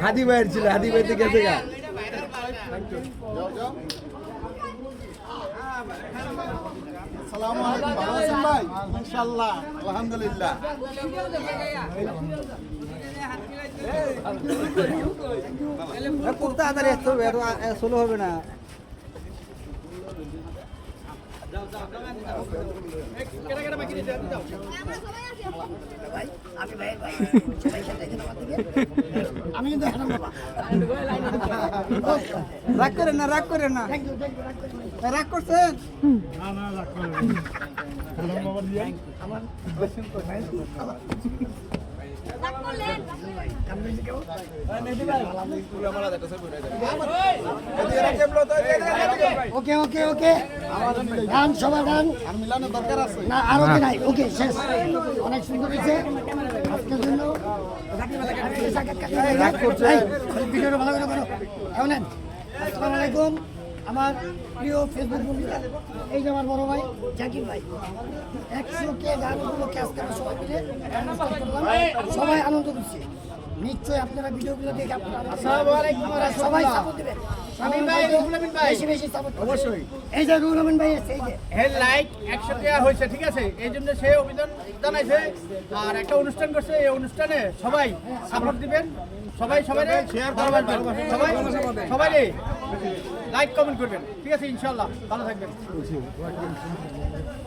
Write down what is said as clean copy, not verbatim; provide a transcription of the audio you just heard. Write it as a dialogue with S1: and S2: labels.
S1: হাদি ভাইয়ের ছিল, হাদি ভাইতে গেছে গা।
S2: আসসালামু আলাইকুম, ভালো আছেন ভাই? ইনশাআল্লাহ, আলহামদুলিল্লাহ।
S1: খুব তাড়াতাড়ি আসতে হবে, স্লো হবে না।
S3: আমি কিন্তু
S1: রাগ করেন না, রাগ করেন না, রাগ করছেন?
S3: ওকে ওকে ওকে গান সবার গান
S2: আর মিলানোর দরকার আছে
S3: না আর ওকে নাই ওকে শেষ অনেক সুন্দর হয়েছে আজকের জন্য ভিডিওটা ভালো করে করো কেমন আসসালামু আলাইকুম আমার প্রিয় ফেসবুক বন্ধুরা এই যে আমার বড় ভাই জাকির ভাই 100K গানগুলো ক্যাচ করে সবাই মিলে সবাই আনন্দ করছে নিশ্চয়ই আপনারা ভিডিওগুলো দেখে আপনারা সবাই সাপোর্ট দিবেন শামীম ভাই রুহুল আমিন ভাই বেশি বেশি সাপোর্ট অবশ্যই এই যে রুহুল আমিন ভাই আছে এই যে
S4: হেড লাইক 100 টাকা হয়েছে ঠিক আছে এই জন্য সে অভিযান জানাইছে আর একটা অনুষ্ঠান করছে এই অনুষ্ঠানে সবাই সাপোর্ট দিবেন সবাই সবাইকে শেয়ার করবেন সবাই সবাই লাইক কমেন্ট করবেন ঠিক আছে ইনশাআল্লাহ ভালো থাকবেন